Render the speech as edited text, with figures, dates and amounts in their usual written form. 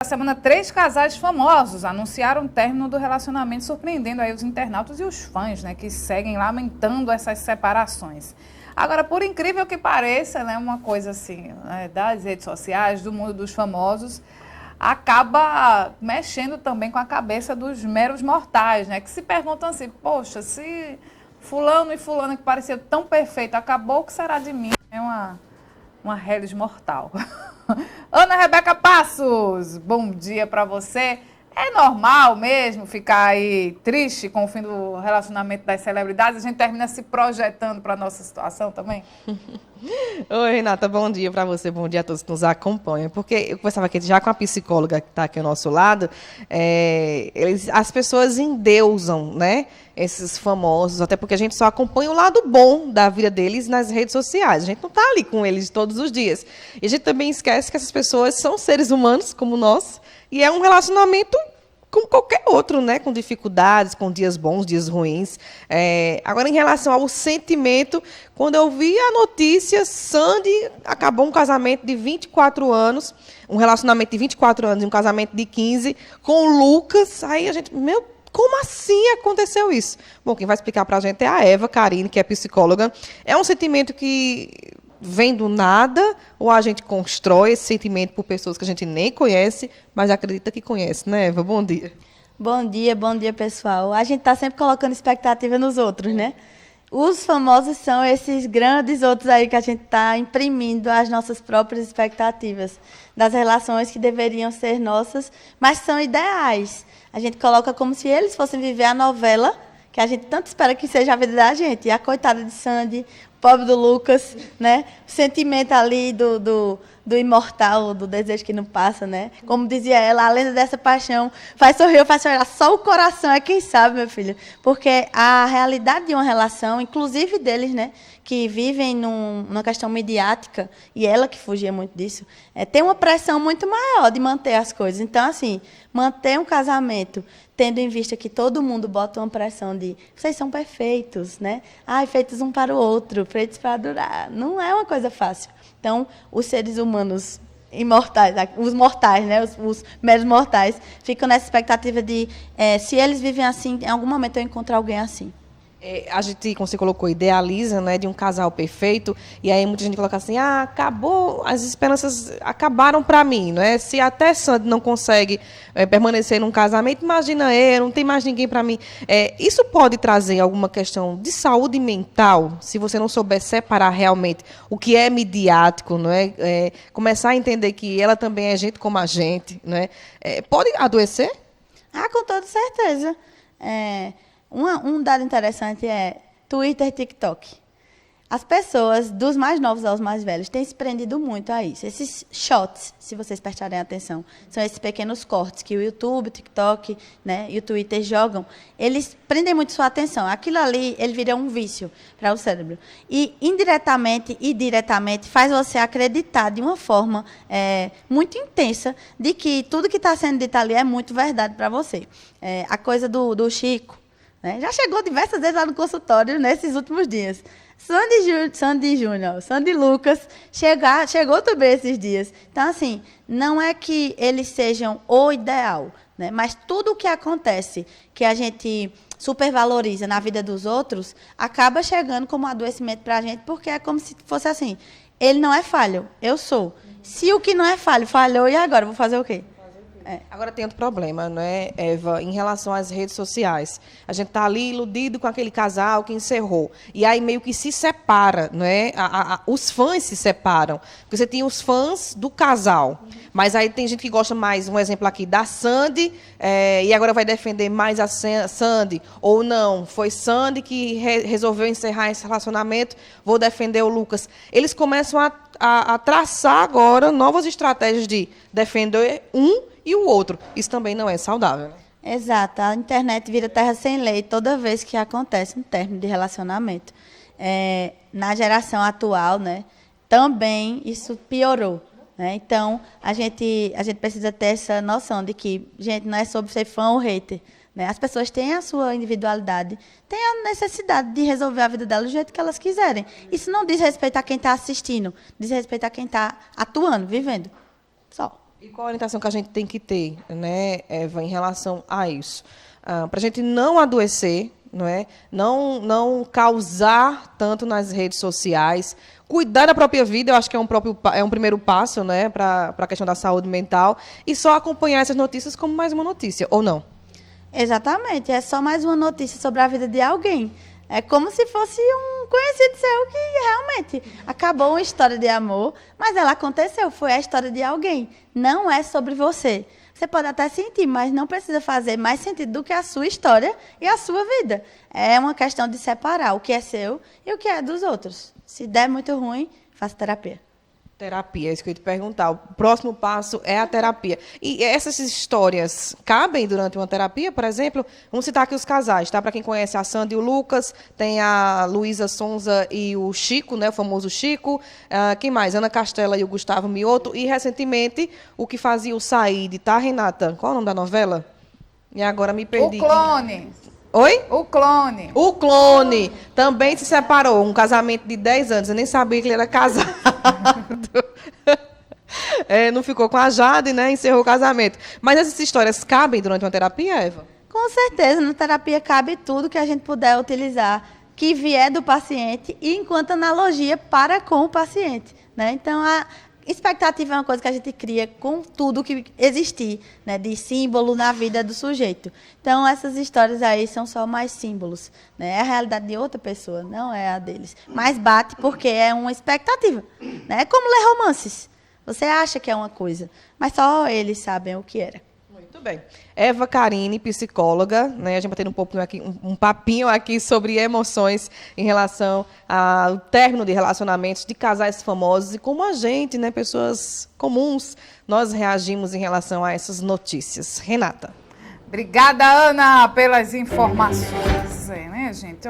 Essa semana, 3 casais famosos anunciaram o término do relacionamento, surpreendendo aí os internautas e os fãs, né, que seguem lamentando essas separações. Agora, por incrível que pareça, né, uma coisa assim, né, das redes sociais, do mundo dos famosos, acaba mexendo também com a cabeça dos meros mortais, né, que se perguntam assim, poxa, se fulano e fulana que pareciam tão perfeito acabou, o que será de mim? É uma reles mortal. Ana Rebeca Passos, bom dia para você. É normal mesmo ficar aí triste com o fim do relacionamento das celebridades? A gente termina se projetando para a nossa situação também? Oi, Renata, bom dia para você, bom dia a todos que nos acompanham. Porque eu conversava aqui já com a psicóloga que está aqui ao nosso lado, as pessoas endeusam, né, esses famosos, até porque a gente só acompanha o lado bom da vida deles nas redes sociais. A gente não está ali com eles todos os dias. E a gente também esquece que essas pessoas são seres humanos como nós, e é um relacionamento como qualquer outro, né? Com dificuldades, com dias bons, dias ruins. Agora, em relação ao sentimento, quando eu vi a notícia, Sandy acabou um casamento de 24 anos, um relacionamento de 24 anos e um casamento de 15, com o Lucas. Aí a gente, como assim aconteceu isso? Bom, quem vai explicar para a gente é a Eva Carine, que é psicóloga. É um sentimento que vem do nada, ou a gente constrói esse sentimento por pessoas que a gente nem conhece, mas acredita que conhece, né, Eva? Bom dia. Bom dia, pessoal. A gente está sempre colocando expectativa nos outros, né? Os famosos são esses grandes outros aí que a gente está imprimindo as nossas próprias expectativas das relações que deveriam ser nossas, mas são ideais. A gente coloca como se eles fossem viver a novela que a gente tanto espera que seja a vida da gente. E a coitada de Sandy, o pobre do Lucas, né? O sentimento ali do imortal, do desejo que não passa, né? Como dizia ela, a lenda dessa paixão faz sorrir ou faz chorar. Só o coração é quem sabe, meu filho. Porque a realidade de uma relação, inclusive deles, né? Que vivem numa questão midiática, e ela que fugia muito disso, tem uma pressão muito maior de manter as coisas. Então, assim, manter um casamento, tendo em vista que todo mundo bota uma pressão de vocês são perfeitos, né? Ai, feitos um para o outro, feitos para durar. Não é uma coisa fácil. Então, os seres humanos imortais, os mortais, né? Os meros mortais, ficam nessa expectativa de se eles vivem assim, em algum momento eu encontro alguém assim. A gente, como você colocou, idealiza, né, de um casal perfeito, e aí muita gente coloca assim, acabou, as esperanças acabaram para mim, não é? Se até Sandy não consegue permanecer num casamento, imagina eu, não tem mais ninguém para mim. Isso pode trazer alguma questão de saúde mental, se você não souber separar realmente o que é midiático, não é? Começar a entender que ela também é gente como a gente, não é? Pode adoecer? Com toda certeza. Um dado interessante é Twitter e TikTok. As pessoas, dos mais novos aos mais velhos, têm se prendido muito a isso. Esses shots, se vocês prestarem atenção, são esses pequenos cortes que o YouTube, o TikTok, né, e o Twitter jogam. Eles prendem muito sua atenção. Aquilo ali, ele vira um vício para o cérebro. E, indiretamente e diretamente, faz você acreditar de uma forma muito intensa de que tudo que está sendo dito ali é muito verdade para você. A coisa do Chico, né? Já chegou diversas vezes lá no consultório nesses últimos dias. Sandy Júnior, Sandy Lucas, chegou também esses dias. Então, assim, não é que eles sejam o ideal, né? Mas tudo o que acontece, que a gente supervaloriza na vida dos outros, acaba chegando como um adoecimento para a gente, porque é como se fosse assim, ele não é falho, eu sou. Se o que não é falho, falhou, e agora? Vou fazer o quê? Agora tem outro problema, não é, Eva, em relação às redes sociais. A gente está ali iludido com aquele casal que encerrou. E aí meio que se separa, não é? Os fãs se separam. Porque você tem os fãs do casal. Mas aí tem gente que gosta mais, um exemplo aqui, da Sandy, e agora vai defender mais a Sandy. Ou não, foi Sandy que resolveu encerrar esse relacionamento, vou defender o Lucas. Eles começam a traçar agora novas estratégias de defender um e o outro. Isso também não é saudável, né? Exato. A internet vira terra sem lei toda vez que acontece um término de relacionamento. Na geração atual, né, também isso piorou, né? Então, a gente precisa ter essa noção de que, gente, não é sobre ser fã ou hater, né? As pessoas têm a sua individualidade, têm a necessidade de resolver a vida delas do jeito que elas quiserem. Isso não diz respeito a quem está assistindo, diz respeito a quem está atuando, vivendo. Só. E qual a orientação que a gente tem que ter, né, Eva, em relação a isso? Para a gente não adoecer, não é? Não causar tanto nas redes sociais, cuidar da própria vida, eu acho que é um primeiro passo, né, para a questão da saúde mental, e só acompanhar essas notícias como mais uma notícia, ou não? Exatamente, é só mais uma notícia sobre a vida de alguém. É como se fosse um conhecido seu que realmente acabou uma história de amor, mas ela aconteceu, foi a história de alguém. Não é sobre você. Você pode até sentir, mas não precisa fazer mais sentido do que a sua história e a sua vida. É uma questão de separar o que é seu e o que é dos outros. Se der muito ruim, faça terapia. Terapia, é isso que eu ia te perguntar. O próximo passo é a terapia. E essas histórias cabem durante uma terapia, por exemplo? Vamos citar aqui os casais, tá? Para quem conhece a Sandra e o Lucas, tem a Luísa Sonza e o Chico, né? O famoso Chico. Quem mais? Ana Castela e o Gustavo Mioto. E, recentemente, o que fazia o Saíde, tá, Renata? Qual é o nome da novela? E agora me perdi. O Clone. Oi? O Clone. O Clone também se separou, um casamento de 10 anos. Eu nem sabia que ele era casado. Não ficou com a Jade, né? Encerrou o casamento. Mas essas histórias cabem durante uma terapia, Eva? Com certeza, na terapia cabe tudo que a gente puder utilizar, que vier do paciente e enquanto analogia para com o paciente, né? Então, a expectativa é uma coisa que a gente cria com tudo que existir, né, de símbolo na vida do sujeito. Então, essas histórias aí são só mais símbolos, né? É a realidade de outra pessoa, não é a deles. Mas bate porque é uma expectativa, né? É como ler romances. Você acha que é uma coisa, mas só eles sabem o que era. Muito bem. Eva Carine, psicóloga, né? A gente vai ter um papinho aqui sobre emoções em relação ao término de relacionamentos de casais famosos e como a gente, né, pessoas comuns, nós reagimos em relação a essas notícias. Renata. Obrigada, Ana, pelas informações, né, gente?